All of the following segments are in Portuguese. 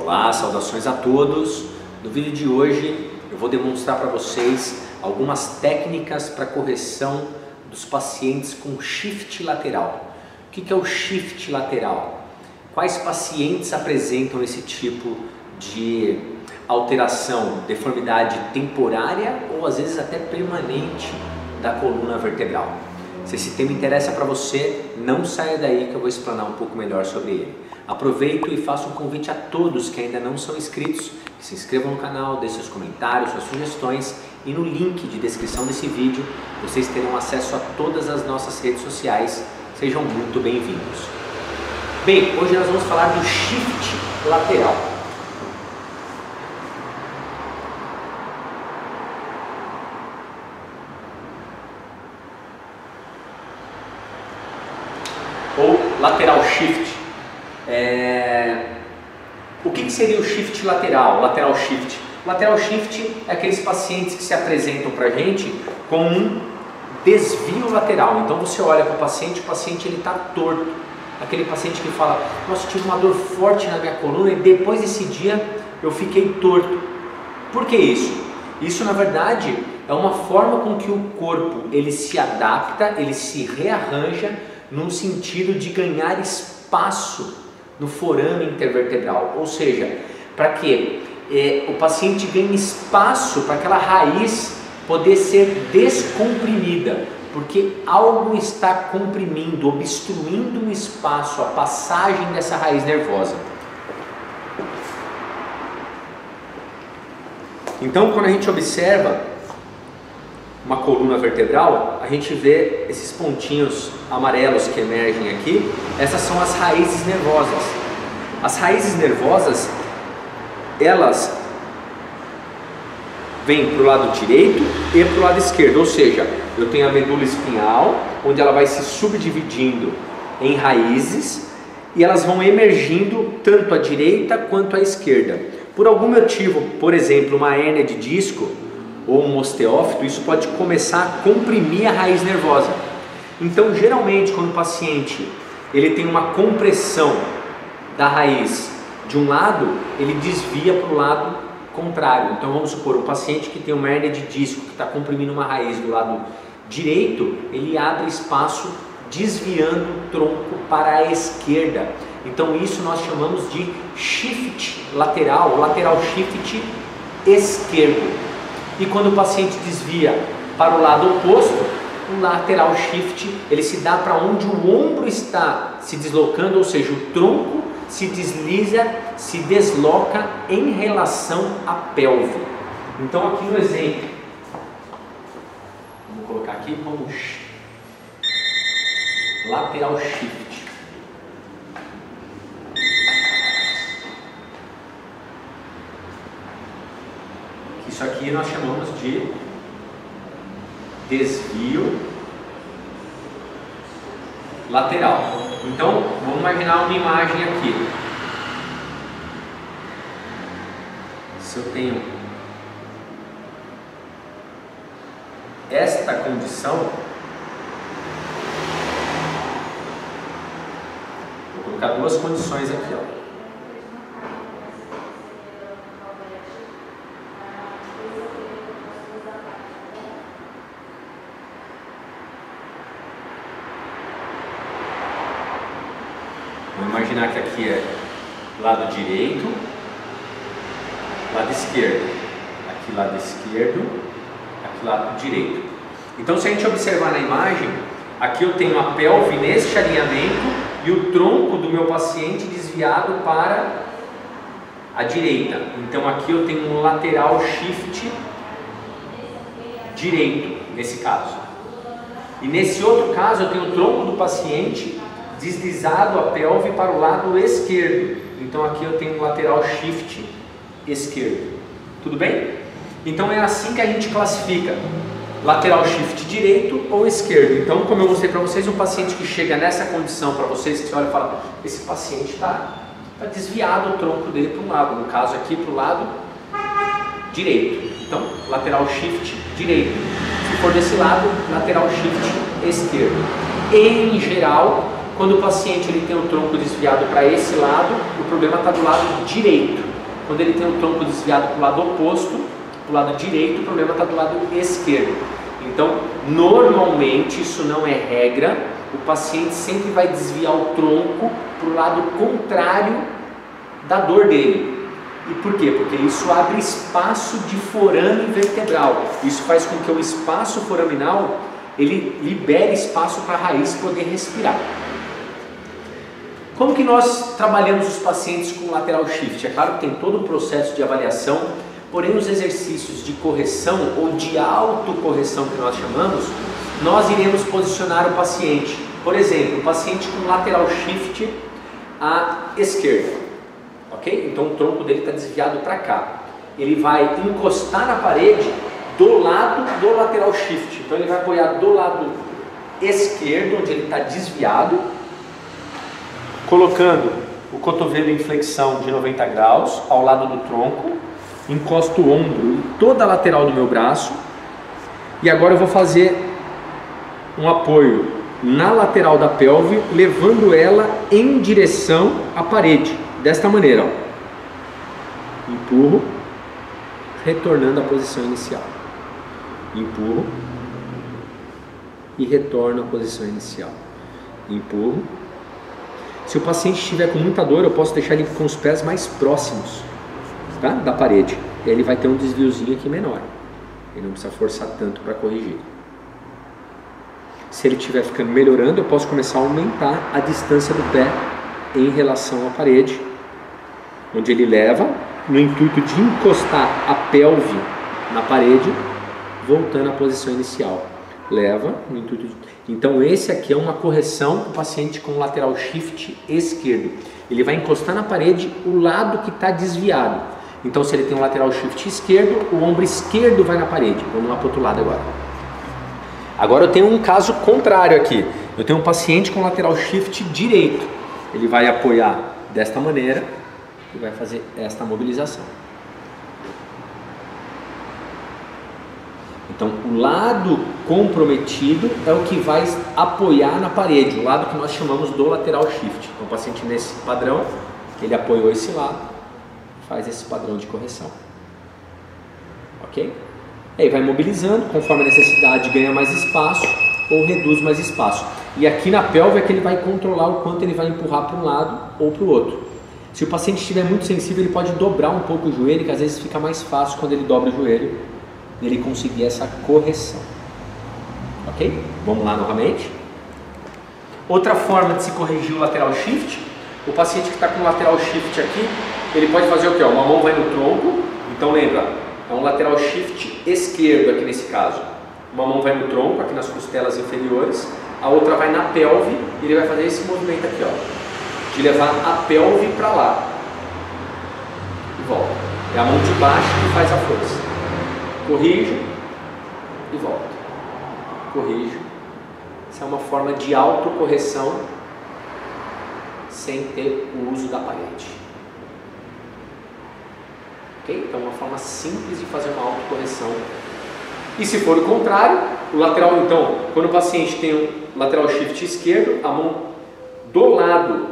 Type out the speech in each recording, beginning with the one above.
Olá, saudações a todos. No vídeo de hoje eu vou demonstrar para vocês algumas técnicas para correção dos pacientes com shift lateral. O que é o shift lateral? Quais pacientes apresentam esse tipo de alteração, deformidade temporária ou às vezes até permanente da coluna vertebral? Se esse tema interessa para você, não saia daí que eu vou explanar um pouco melhor sobre ele. Aproveito e faço um convite a todos que ainda não são inscritos, que se inscrevam no canal, deixem seus comentários, suas sugestões e no link de descrição desse vídeo vocês terão acesso a todas as nossas redes sociais. Sejam muito bem-vindos. Bem, hoje nós vamos falar do shift lateral. Ou lateral shift. O que seria o shift lateral? Lateral shift. Lateral shift é aqueles pacientes que se apresentam para a gente com um desvio lateral. Então você olha para o paciente ele está torto. Aquele paciente que fala: nossa, tive uma dor forte na minha coluna e depois desse dia eu fiquei torto. Por que isso? Isso na verdade é uma forma com que o corpo ele se adapta, ele se rearranja num sentido de ganhar espaço no forame intervertebral, ou seja, para que o paciente ganhe espaço para aquela raiz poder ser descomprimida, porque algo está comprimindo, obstruindo o espaço, a passagem dessa raiz nervosa. Então, quando a gente observa uma coluna vertebral, a gente vê esses pontinhos amarelos que emergem aqui. Essas são as raízes nervosas. As raízes nervosas, elas vêm para o lado direito e para o lado esquerdo, ou seja, eu tenho a medula espinhal, onde ela vai se subdividindo em raízes e elas vão emergindo tanto à direita quanto à esquerda. Por algum motivo, por exemplo, uma hérnia de disco ou um osteófito, isso pode começar a comprimir a raiz nervosa. Então, geralmente, quando o paciente ele tem uma compressão da raiz de um lado, ele desvia para o lado contrário. Então, vamos supor, um paciente que tem uma hérnia de disco, que está comprimindo uma raiz do lado direito, ele abre espaço desviando o tronco para a esquerda. Então, isso nós chamamos de shift lateral, lateral shift esquerdo. E quando o paciente desvia para o lado oposto, o lateral shift, ele se dá para onde o ombro está se deslocando, ou seja, o tronco se desliza, se desloca em relação à pelve. Então aqui no exemplo, vamos colocar aqui como lateral shift. Isso aqui nós chamamos de desvio lateral. Então, vamos imaginar uma imagem aqui. Se eu tenho esta condição, vou colocar duas condições aqui, ó. Vamos imaginar que aqui é lado direito, lado esquerdo, aqui lado esquerdo, aqui lado direito. Então, se a gente observar na imagem, aqui eu tenho a pelve neste alinhamento e o tronco do meu paciente desviado para a direita. Então, aqui eu tenho um lateral shift direito, nesse caso. E nesse outro caso, eu tenho o tronco do paciente deslizado a pelve para o lado esquerdo. Então aqui eu tenho um lateral shift esquerdo. Tudo bem? Então é assim que a gente classifica lateral shift direito ou esquerdo. Então, como eu mostrei para vocês, um paciente que chega nessa condição, para vocês que você olha e fala: esse paciente está desviado o tronco dele para um lado, no caso aqui para o lado direito. Então, lateral shift direito. Se for desse lado, lateral shift esquerdo. Em geral, quando o paciente ele tem o tronco desviado para esse lado, o problema está do lado direito. Quando ele tem o tronco desviado para o lado oposto, para o lado direito, o problema está do lado esquerdo. Então, normalmente, isso não é regra, o paciente sempre vai desviar o tronco para o lado contrário da dor dele. E por quê? Porque isso abre espaço de forame vertebral. Isso faz com que o espaço foraminal, ele libere espaço para a raiz poder respirar. Como que nós trabalhamos os pacientes com lateral shift? É claro que tem todo o processo de avaliação, porém os exercícios de correção ou de autocorreção que nós chamamos, nós iremos posicionar o paciente. Por exemplo, o paciente com lateral shift à esquerda. Ok? Então o tronco dele está desviado para cá. Ele vai encostar na parede do lado do lateral shift. Então ele vai apoiar do lado esquerdo, onde ele está desviado, colocando o cotovelo em flexão de 90 graus ao lado do tronco, encosto o ombro em toda a lateral do meu braço e agora eu vou fazer um apoio na lateral da pelve, levando ela em direção à parede, desta maneira, ó. Empurro, retornando à posição inicial, empurro e retorno à posição inicial, empurro. Se o paciente estiver com muita dor, eu posso deixar ele com os pés mais próximos, tá, da parede. E aí ele vai ter um desviozinho aqui menor. Ele não precisa forçar tanto para corrigir. Se ele estiver ficando melhorando, eu posso começar a aumentar a distância do pé em relação à parede, onde ele leva no intuito de encostar a pelve na parede, voltando à posição inicial. Leva no intuito de... Então esse aqui é uma correção para o paciente com lateral shift esquerdo. Ele vai encostar na parede o lado que está desviado. Então se ele tem um lateral shift esquerdo, o ombro esquerdo vai na parede. Vamos lá para o outro lado agora. Agora eu tenho um caso contrário aqui. Eu tenho um paciente com lateral shift direito. Ele vai apoiar desta maneira e vai fazer esta mobilização. Então, o lado comprometido é o que vai apoiar na parede, o lado que nós chamamos do lateral shift. Então, o paciente nesse padrão, ele apoiou esse lado, faz esse padrão de correção. Ok? Aí vai mobilizando, conforme a necessidade ganha mais espaço ou reduz mais espaço. E aqui na pelve é que ele vai controlar o quanto ele vai empurrar para um lado ou para o outro. Se o paciente estiver muito sensível, ele pode dobrar um pouco o joelho, que às vezes fica mais fácil quando ele dobra o joelho, ele conseguir essa correção. Ok? Vamos lá novamente. Outra forma de se corrigir o lateral shift, o paciente que está com o lateral shift aqui, ele pode fazer o que? Uma mão vai no tronco, então lembra, é um lateral shift esquerdo aqui nesse caso. Uma mão vai no tronco, aqui nas costelas inferiores, a outra vai na pelve, e ele vai fazer esse movimento aqui, ó, de levar a pelve para lá. E volta. É a mão de baixo que faz a força. Corrijo e volto. Corrijo. Essa é uma forma de autocorreção sem ter o uso da parede. Ok? Então, uma forma simples de fazer uma autocorreção. E se for o contrário, o lateral, então, quando o paciente tem um lateral shift esquerdo, a mão do lado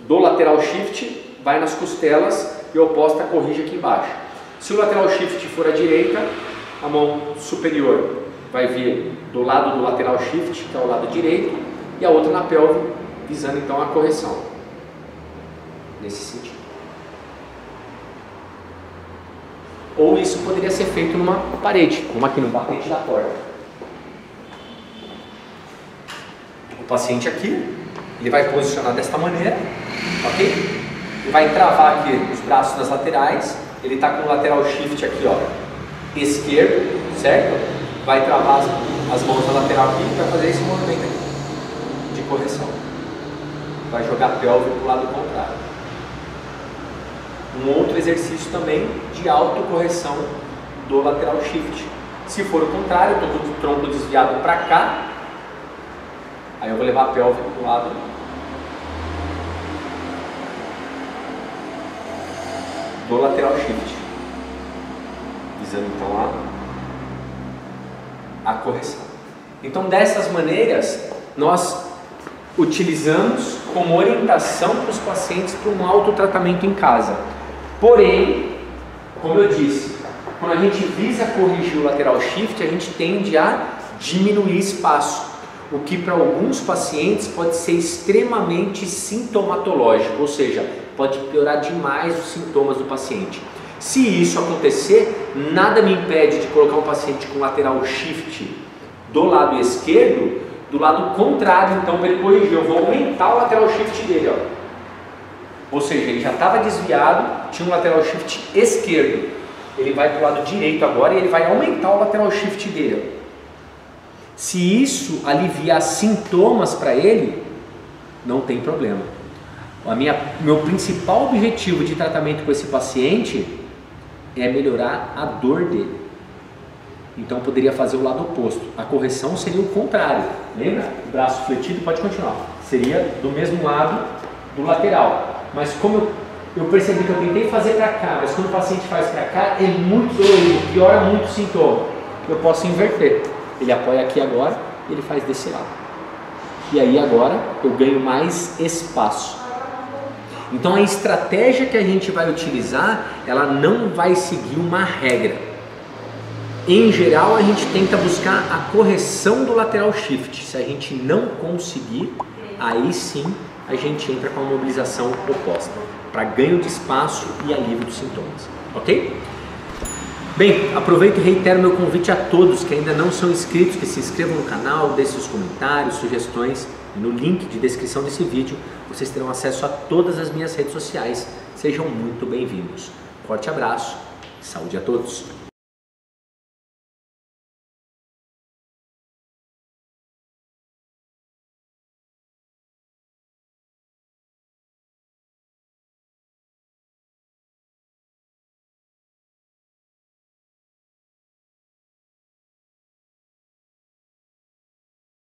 do lateral shift vai nas costelas e a oposta corrige aqui embaixo. Se o lateral shift for à direita, a mão superior vai vir do lado do lateral shift, que é o lado direito, e a outra na pelve, visando então a correção. Nesse sentido. Ou isso poderia ser feito numa parede, como aqui no batente da porta. O paciente aqui, ele vai posicionar desta maneira, ok? Ele vai travar aqui os braços nas laterais, ele está com o lateral shift aqui, ó, esquerdo, certo? Vai travar as mãos na lateral aqui e vai fazer esse movimento aqui de correção. Vai jogar a pelve para o lado contrário. Um outro exercício também de autocorreção do lateral shift. Se for o contrário, eu estou com o tronco desviado para cá, aí eu vou levar a pelve para o lado do lateral shift, visando então a correção. Então, dessas maneiras, nós utilizamos como orientação para os pacientes para um autotratamento em casa. Porém, Como eu disse, quando a gente visa corrigir o lateral shift, a gente tende a diminuir espaço, o que para alguns pacientes pode ser extremamente sintomatológico, ou seja, pode piorar demais os sintomas do paciente. Se isso acontecer, nada me impede de colocar um paciente com lateral shift do lado esquerdo, do lado contrário, então para ele corrigir, eu vou aumentar o lateral shift dele, ó. Ou seja, ele já estava desviado, tinha um lateral shift esquerdo, ele vai para o lado direito agora e ele vai aumentar o lateral shift dele, ó. Se isso aliviar sintomas para ele, não tem problema. Meu principal objetivo de tratamento com esse paciente é melhorar a dor dele. Então poderia fazer o lado oposto. A correção seria o contrário. Lembra? O braço fletido, pode continuar. Seria do mesmo lado do lateral. Mas como eu percebi que eu tentei fazer para cá, mas quando o paciente faz para cá, é muito dolorido, piora muito o sintoma. Eu posso inverter. Ele apoia aqui agora e ele faz desse lado. E aí agora eu ganho mais espaço. Então a estratégia que a gente vai utilizar, ela não vai seguir uma regra. Em geral a gente tenta buscar a correção do lateral shift. Se a gente não conseguir, aí sim a gente entra com a mobilização oposta, para ganho de espaço e alívio dos sintomas. Ok? Bem, aproveito e reitero meu convite a todos que ainda não são inscritos, que se inscrevam no canal, deixem seus comentários, sugestões. No link de descrição desse vídeo, vocês terão acesso a todas as minhas redes sociais. Sejam muito bem-vindos. Forte abraço, saúde a todos!